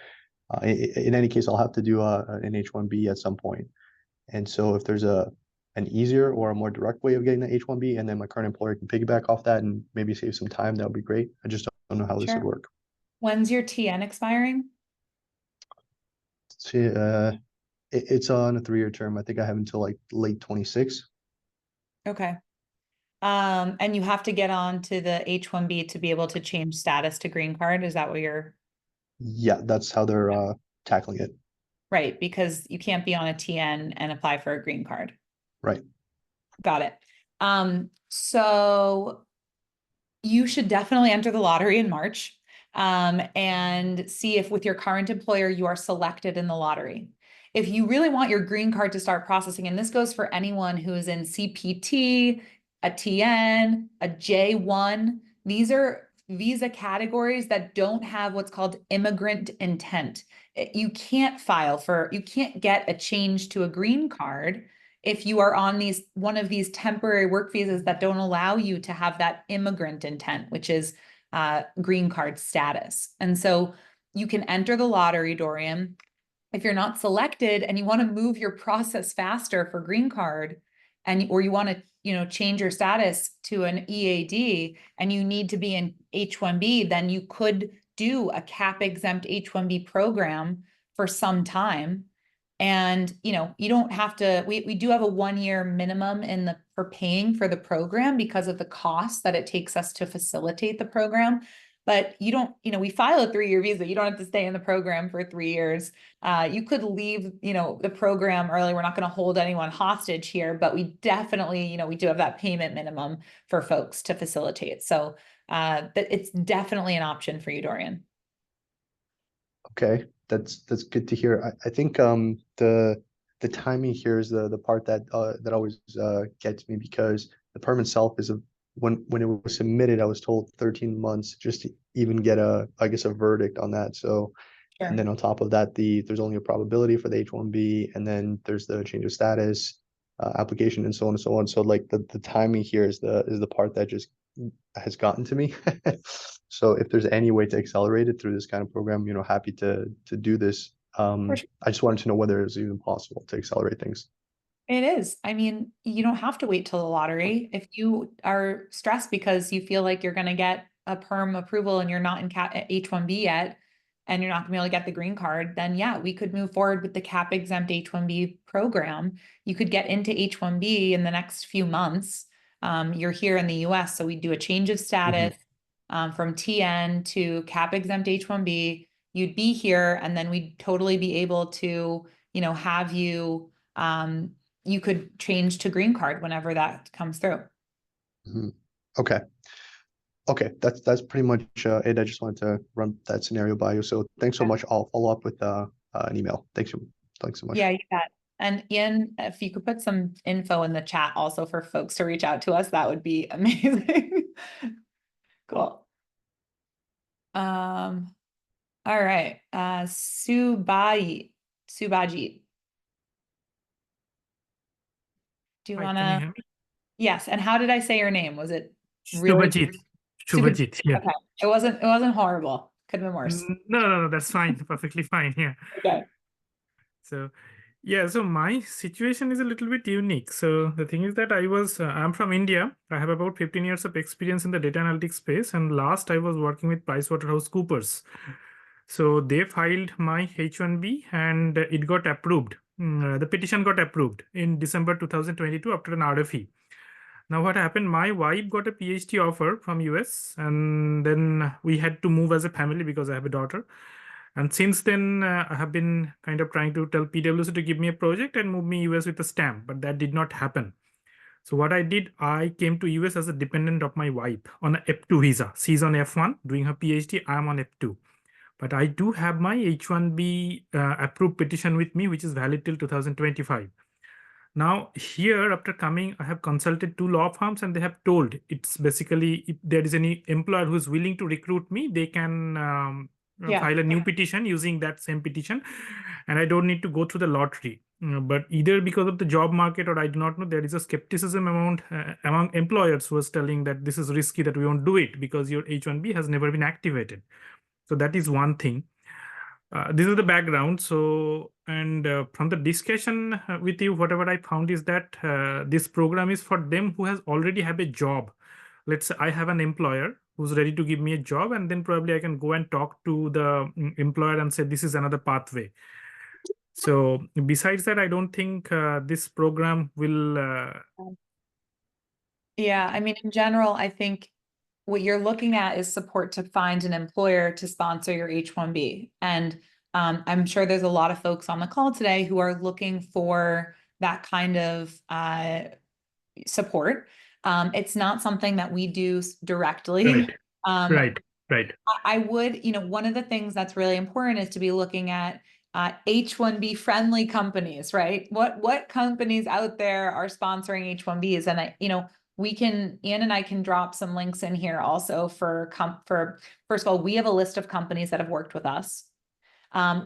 In any case, I'll have to do an H-1B at some point. And so if there's an easier or a more direct way of getting the H-1B, and then my current employer can piggyback off that and maybe save some time, that would be great. I just don't know how this would Sure. work. When's your TN expiring? See, it's on a 3-year term. I think I have until like late 26. Okay. And you have to get on to the H-1B to be able to change status to green card. Is that what you're? Yeah, that's how they're tackling it. Right, because you can't be on a TN and apply for a green card. Right. Got it. So you should definitely enter the lottery in March, and see if with your current employer you are selected in the lottery. If you really want your green card to start processing, and this goes for anyone who is in CPT, a TN, a J1, these are visa categories that don't have what's called immigrant intent. You can't get a change to a green card if you are on one of these temporary work visas that don't allow you to have that immigrant intent, which is green card status. And so you can enter the lottery, Dorian. if you're not selected and you want to move your process faster for green card, or you want to, change your status to an EAD and you need to be in H-1B, then you could do a cap-exempt H-1B program for some time. And, you don't have to, we do have a 1-year minimum for paying for the program because of the cost that it takes us to facilitate the program. But you don't, we file a 3-year visa. You don't have to stay in the program for 3 years. You could leave, the program early. We're not going to hold anyone hostage here, but we definitely, we do have that payment minimum for folks to facilitate. So it's definitely an option for you, Dorian. Okay, that's good to hear. I think the timing here is the part that that always gets me, because the perm itself is when it was submitted, I was told 13 months just to even get a verdict on that. So, Sure. and then on top of that, there's only a probability for the H-1B, and then there's the change of status application, and so on and so on. So like the timing here is the part that just has gotten to me. So if there's any way to accelerate it through this kind of program, happy to do this. Sure. I just wanted to know whether it's even possible to accelerate things. It is. I mean, you don't have to wait till the lottery. If you are stressed because you feel like you're going to get a perm approval and you're not in H-1B yet, and you're not going to be able to get the green card, then yeah, we could move forward with the cap-exempt H-1B program. You could get into H-1B in the next few months. You're here in the US, so we do a change of status from TN to cap-exempt H-1B. You'd be here, and then we'd totally be able to, have you, you could change to green card whenever that comes through. Okay. Okay, that's pretty much it. I just wanted to run that scenario by you. So thanks so much. I'll follow up with an email. Thanks so much. Yeah, you bet. And Ian, if you could put some info in the chat also for folks to reach out to us, that would be amazing. Cool. All right. Subajit. Do you Hi, want can you to? hear me? Yes. And how did I say your name? Was it really? Shubhajit, yeah. Okay. It wasn't horrible. Could have been worse. No, that's fine. Perfectly fine. Yeah. Okay. So, yeah, so my situation is a little bit unique. So the thing is that I'm from India. I have about 15 years of experience in the data analytics space. And last I was working with PricewaterhouseCoopers. So they filed my H-1B and it got approved. The petition got approved in December 2022 after an RFE. Now what happened, my wife got a PhD offer from US, and then we had to move as a family because I have a daughter. And since then, I have been kind of trying to tell PwC to give me a project and move me US with a stamp, but that did not happen. So what I did, I came to US as a dependent of my wife on an F2 visa. She's on F1 doing her PhD, I'm on F2. But I do have my H-1B approved petition with me, which is valid till 2025. Now here, after coming, I have consulted 2 law firms, and they have told it's basically if there is any employer who is willing to recruit me, they can file a new petition using that same petition, and I don't need to go through the lottery. But either because of the job market or I do not know, there is a skepticism among employers who is telling that this is risky, that we won't do it because your H-1B has never been activated. So that is one thing. This is the background. So, and from the discussion with you, whatever I found is that this program is for them who has already have a job. Let's say I have an employer who's ready to give me a job, and then probably I can go and talk to the employer and say, this is another pathway. So besides that, I don't think this program will. Yeah, I mean, in general, I think what you're looking at is support to find an employer to sponsor your H-1B. And I'm sure there's a lot of folks on the call today who are looking for that kind of support. It's not something that we do directly. Right. I would, one of the things that's really important is to be looking at H-1B friendly companies, right? What companies out there are sponsoring H-1Bs? And Ian and I can drop some links in here also for first of all, we have a list of companies that have worked with us.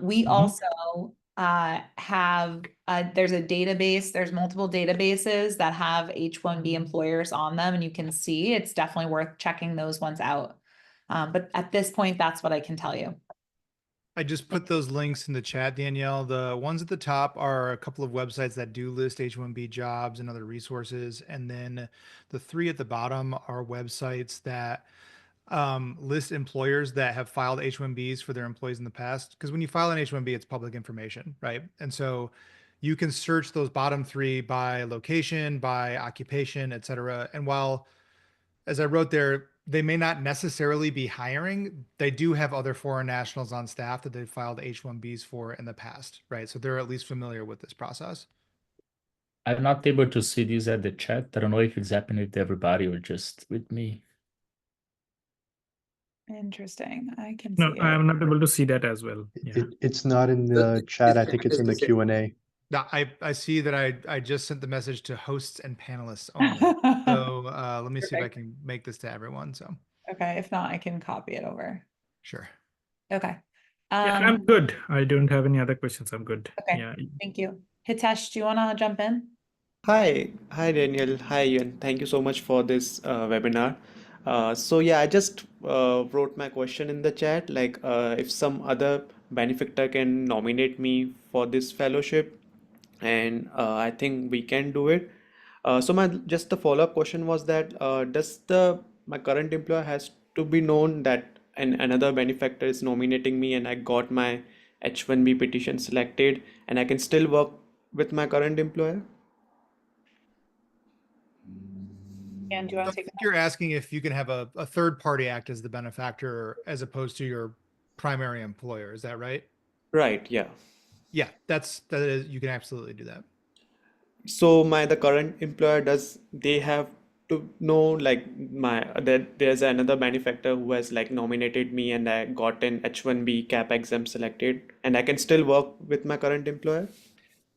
We also have, there's a database, there's multiple databases that have H-1B employers on them, and you can see it's definitely worth checking those ones out. But at this point, that's what I can tell you. I just put those links in the chat, Danielle. The ones at the top are a couple of websites that do list H-1B jobs and other resources. And then the 3 at the bottom are websites that list employers that have filed H-1Bs for their employees in the past. Because when you file an H-1B, it's public information, right? And so you can search those bottom 3 by location, by occupation, et cetera. And while, as I wrote there, they may not necessarily be hiring, they do have other foreign nationals on staff that they've filed H-1Bs for in the past, right? So they're at least familiar with this process. I'm not able to see this at the chat. I don't know if it's happening with everybody or just with me. Interesting. I can No, see I it. am not able to see that as well. Yeah. It's not in the chat. I think it's in the Q&A. Now, I see that I just sent the message to hosts and panelists only. So let me see if I Perfect. can make this to everyone. So Okay, if not, I can copy it over. sure. Okay. Yeah, I'm good. I don't have any other questions. I'm good. Okay. Yeah. Thank you. Hitesh, do you want to jump in? Hi Daniel, hi Ian. Thank you so much for this webinar. So yeah, I just wrote my question in the chat, like if some other benefactor can nominate me for this fellowship, and I think we can do it. So my just the follow-up question was that does my current employer has to be known that another benefactor is nominating me and I got my H-1B petition selected and I can still work with my current employer? And do you So I want to take think you're asking if you can have a third party act as the benefactor as opposed to your primary employer. Is that right? Right, yeah. Yeah, that is, you can absolutely do that. So the current employer, does they have to know like that there's another benefactor who has like nominated me and I got an H-1B cap exempt selected and I can still work with my current employer?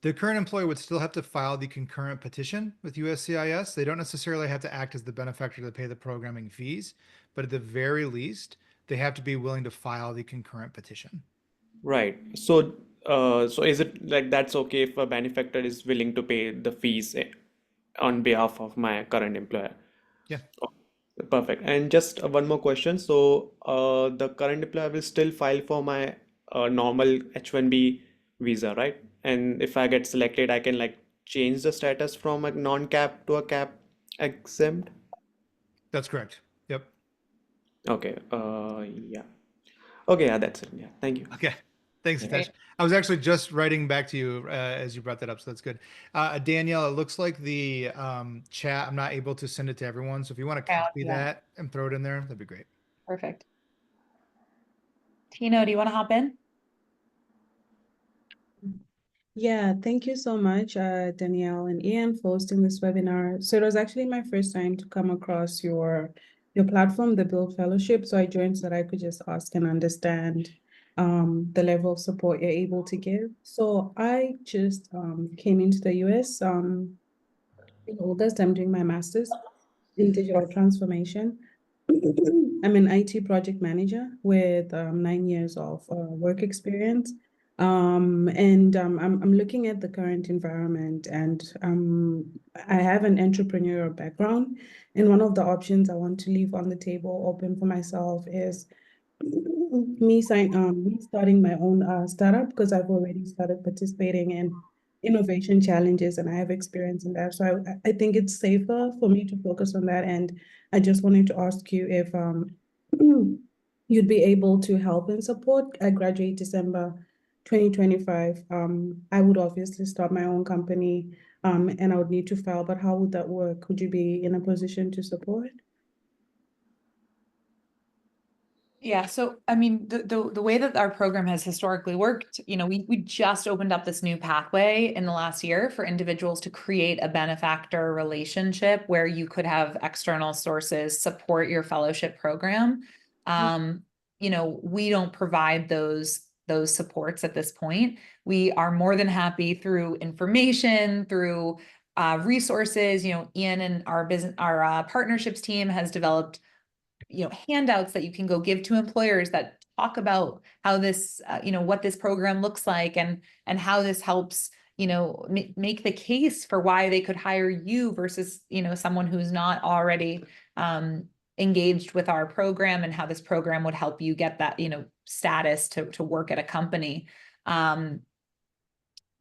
The current employer would still have to file the concurrent petition with USCIS. They don't necessarily have to act as the benefactor to pay the programming fees, but at the very least, they have to be willing to file the concurrent petition. Right. So so is it like that's okay if a benefactor is willing to pay the fees on behalf of my current employer? Yeah. Oh, perfect. And just one more question. So the current employer will still file for my normal H-1B visa, right? And if I get selected, I can like change the status from a non-cap to a cap exempt. That's correct. Yep. Okay. Yeah. Okay. Yeah, that's it. Yeah. Thank you. Okay. Thanks, Yeah. Hitesh. I was actually just writing back to you as you brought that up, so that's good. Danielle, it looks like the chat, I'm not able to send it to everyone. So if you want to Yeah, copy yeah. that and throw it in there, that'd be great. Perfect. Tino, do you want to hop in? Yeah, thank you so much, Danielle and Ian, for hosting this webinar. So it was actually my first time to come across your platform, the Build Fellowship. So I joined so that I could just ask and understand the level of support you're able to give. So I just came into the US in August. I'm doing my master's in digital transformation. I'm an IT project manager with 9 years of work experience. And I'm looking at the current environment, and I have an entrepreneurial background. And one of the options I want to leave on the table open for myself is me starting my own startup, because I've already started participating in innovation challenges and I have experience in that. So I think it's safer for me to focus on that. And I just wanted to ask you if you'd be able to help and support. I graduate December 2025. I would obviously start my own company and I would need to file, but how would that work? Would you be in a position to support? Yeah, so I mean, the way that our program has historically worked, we just opened up this new pathway in the last year for individuals to create a benefactor relationship where you could have external sources support your fellowship program. We don't provide those supports at this point. We are more than happy through information, through resources. Ian and our partnerships team has developed handouts that you can go give to employers that talk about how this, what this program looks like and how this helps, make the case for why they could hire you versus, someone who's not already engaged with our program and how this program would help you get that, status to work at a company.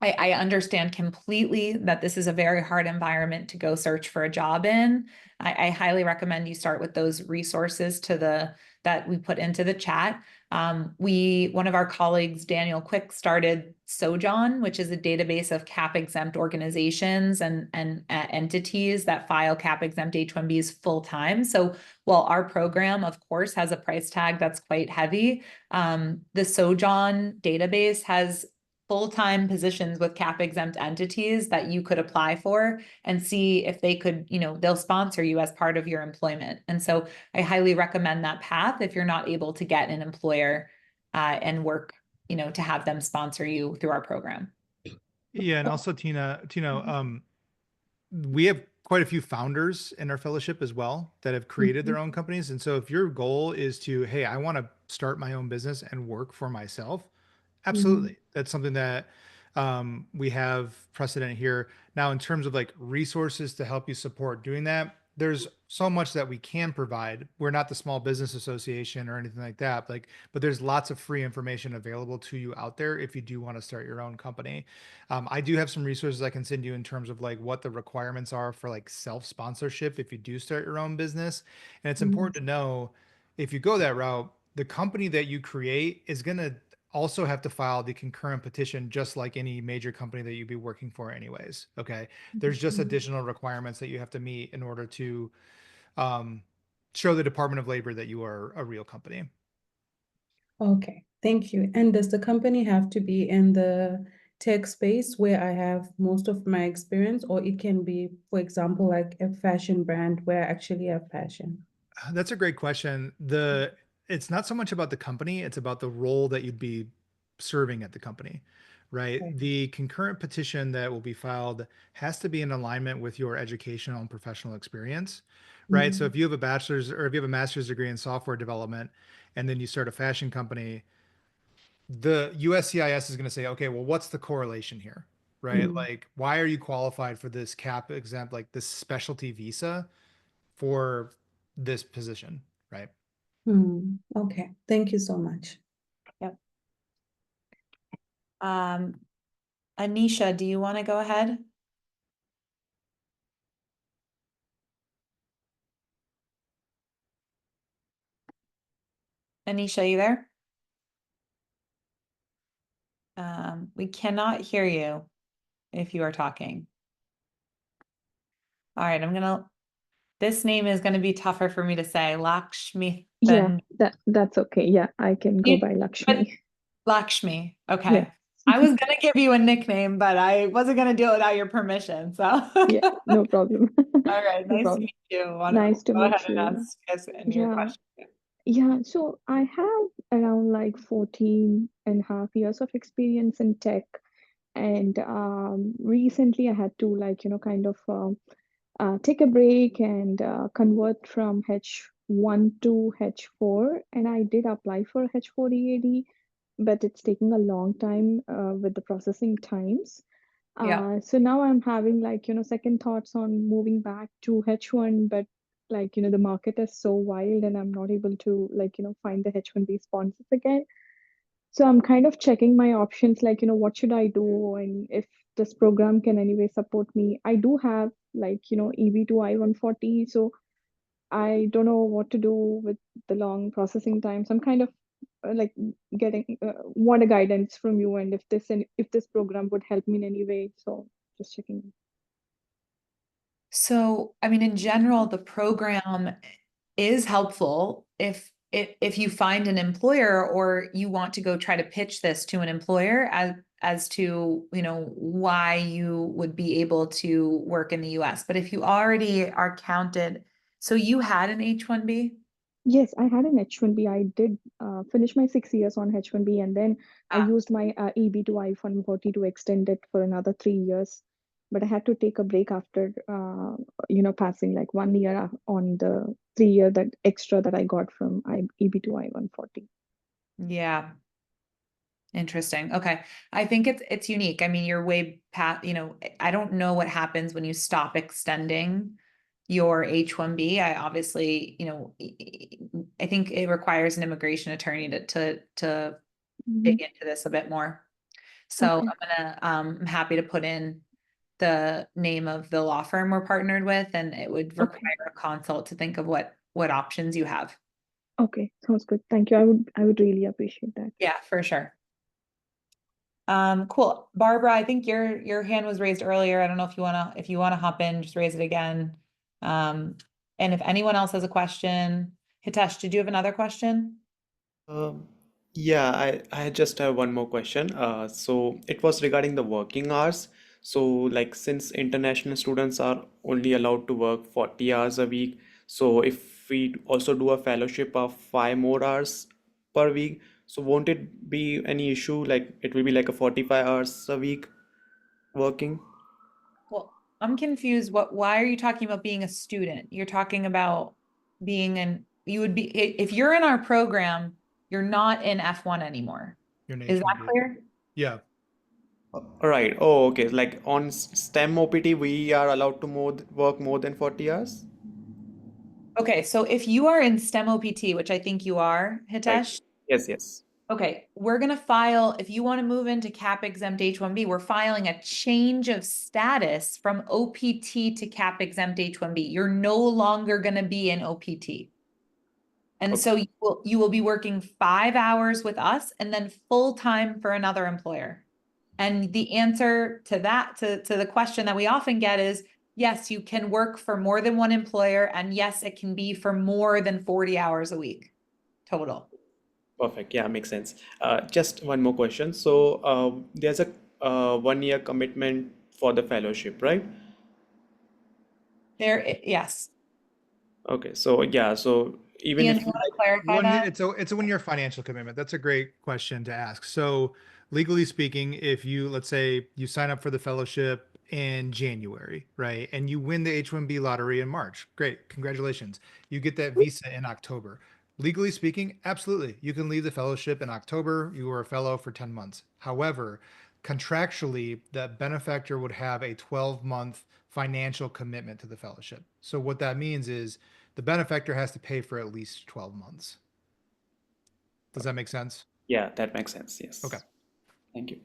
I understand completely that this is a very hard environment to go search for a job in. I highly recommend you start with those resources that we put into the chat. One of our colleagues, Daniel Quick, started Sojon, which is a database of cap-exempt organizations and entities that file cap-exempt H-1Bs full-time. So while our program, of course, has a price tag that's quite heavy, the Sojon database has full-time positions with cap-exempt entities that you could apply for and see if they could, they'll sponsor you as part of your employment. And so I highly recommend that path if you're not able to get an employer and work, to have them sponsor you through our program. Yeah, and also Tino, we have quite a few founders in our fellowship as well that have created their own companies. And so if your goal is to, hey, I want to start my own business and work for myself, absolutely. That's something that we have precedent here. Now, in terms of like resources to help you support doing that, there's so much that we can provide. We're not the Small Business Association or anything like that, but there's lots of free information available to you out there if you do want to start your own company. I do have some resources I can send you in terms of like what the requirements are for like self-sponsorship if you do start your own business. And it's important to know if you go that route, the company that you create is going to also have to file the concurrent petition, just like any major company that you'd be working for anyways. Okay. There's just additional requirements that you have to meet in order to show the Department of Labor that you are a real company. Okay, thank you. And does the company have to be in the tech space where I have most of my experience, or it can be, for example, like a fashion brand where I actually have passion? That's a great question. It's not so much about the company, it's about the role that you'd be serving at the company, right? Okay. The concurrent petition that will be filed has to be in alignment with your educational and professional experience, right? So if you have a bachelor's or if you have a master's degree in software development and then you start a fashion company, the USCIS is going to say, okay, well, what's the correlation here, right? Like, why are you qualified for this cap exempt, like this specialty visa for this position, right? Okay, thank you so much. Yep. Anisha, do you want to go ahead? Anisha, you there? We cannot hear you if you are talking. All right, this name is gonna be tougher for me to say. Lakshmi. Yeah, that's okay. Yeah, I can go by Lakshmi. Lakshmi. Okay. Yes. I was gonna give you a nickname, but I wasn't gonna do it without your permission. So Yeah, no problem. all right, No nice to problem. meet you. Nice to Go meet ahead and you. ask your Yeah. question. Yeah, so I have around like 14.5 years of experience in tech. And recently I had to kind of take a break and convert from H1 to H4. And I did apply for H4 EAD, but it's taking a long time with the processing times. Yeah. So now I'm having second thoughts on moving back to H1, but the market is so wild and I'm not able to find the H1B sponsors again. So I'm kind of checking my options, what should I do? And if this program can anyway support me. I do have EB to I-140, so I don't know what to do with the long processing times. I'm kind of getting want a guidance from you, and if this program would help me in any way. So just checking. So, I mean, in general, the program is helpful if you find an employer or you want to go try to pitch this to an employer as to, why you would be able to work in the US. But if you already are counted, so you had an H-1B? Yes, I had an H1B. I did finish my 6 years on H1B, and then I used my EB to I-140 to extend it for another 3 years. But I had to take a break after, passing like 1 year on the 3 year that extra that I got from EB to I-140. Yeah. Interesting. Okay. I think it's unique. I mean, you're way past, I don't know what happens when you stop extending your H-1B. I obviously, I think it requires an immigration attorney to dig into this a bit more. So Okay. I'm happy to put in the name of the law firm we're partnered with, and it would Okay. require a consult to think of what options you have. Okay, sounds good. Thank you. I would really appreciate that. Yeah, for sure. Cool. Barbara, I think your hand was raised earlier. I don't know if you wanna hop in, just raise it again. And if anyone else has a question, Hitesh, did you have another question? Yeah, I just have one more question. So it was regarding the working hours. So like since international students are only allowed to work 40 hours a week, so if we also do a fellowship of 5 more hours per week, so won't it be any issue? Like it will be like a 45 hours a week working? Well, I'm confused. Why are you talking about being a student? You're talking about you would be, if you're in our program, you're not in F1 anymore. You're an Is that H-1B. clear? Yeah. Right. Oh, okay. Like on STEM OPT, we are allowed to work more than 40 hours? Okay, so if you are in STEM OPT, which I think you are, Right. Hitesh, Yes, yes. okay, we're gonna file, if you want to move into cap-exempt H-1B, we're filing a change of status from OPT to cap-exempt H-1B. You're no longer gonna be in OPT. And Okay. so you will be working 5 hours with us and then full-time for another employer. And the answer to that, to the question that we often get is, yes, you can work for more than one employer, and yes, it can be for more than 40 hours a week total. Perfect. Yeah, makes sense. Just one more question. So, there's a 1 year commitment for the fellowship, right? Yes. Okay. So, yeah. So even Ian, if you want to clarify that? It's a 1 year financial commitment. That's a great question to ask. So legally speaking, if you, let's say you sign up for the fellowship in January, right? And you win the H-1B lottery in March. Great. Congratulations. You get that visa in October. Legally speaking, absolutely. You can leave the fellowship in October. You were a fellow for 10 months. However, contractually, the benefactor would have a 12-month financial commitment to the fellowship. So what that means is the benefactor has to pay for at least 12 months. Does that make sense? yeah, that makes sense. Yes. Okay. Thank you.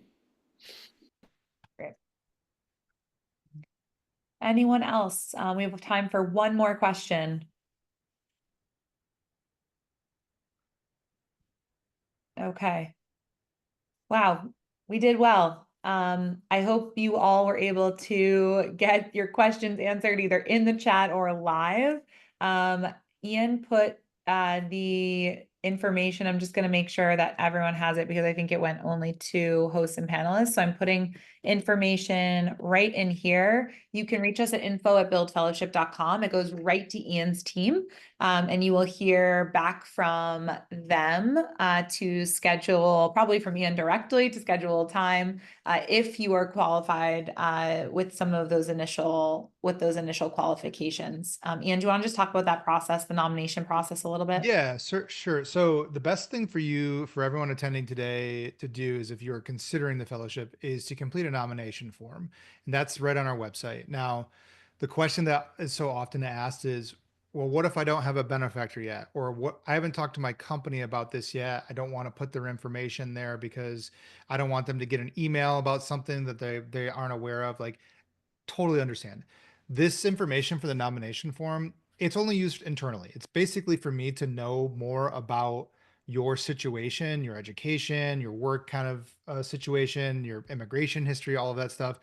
Great. Anyone else? We have time for one more question. Okay. Wow, we did well. I hope you all were able to get your questions answered either in the chat or live. Ian put the information. I'm just going to make sure that everyone has it because I think it went only to hosts and panelists. So I'm putting information right in here. You can reach us at info@buildfellowship.com. It goes right to Ian's team. And you will hear back from them to schedule, probably from Ian directly, to schedule time if you are qualified with some of those initial qualifications. Ian, do you want to just talk about that process, the nomination process a little bit? Yeah, sure. So the best thing for everyone attending today to do is if you're considering the fellowship is to complete a nomination form. And that's right on our website. Now, the question that is so often asked is, well, what if I don't have a benefactor yet? Or what, I haven't talked to my company about this yet. I don't want to put their information there because I don't want them to get an email about something that they aren't aware of. Like, totally understand. This information for the nomination form, it's only used internally. It's basically for me to know more about your situation, your education, your work kind of situation, your immigration history, all of that stuff.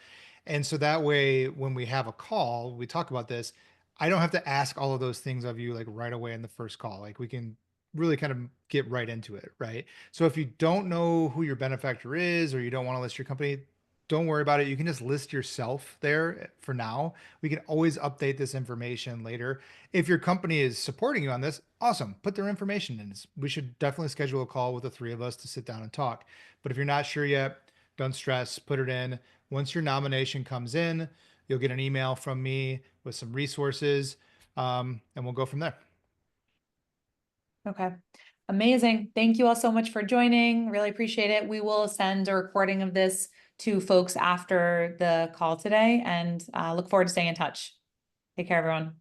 And so that way, when we have a call, we talk about this, I don't have to ask all of those things of you like right away in the first call. Like we can really kind of get right into it, right? So if you don't know who your benefactor is or you don't want to list your company, don't worry about it. You can just list yourself there for now. We can always update this information later. If your company is supporting you on this, awesome. Put their information in. We should definitely schedule a call with the three of us to sit down and talk. But if you're not sure yet, don't stress, put it in. Once your nomination comes in, you'll get an email from me with some resources, and we'll go from there. Okay. Amazing. Thank you all so much for joining. Really appreciate it. We will send a recording of this to folks after the call today and look forward to staying in touch. Take care, everyone.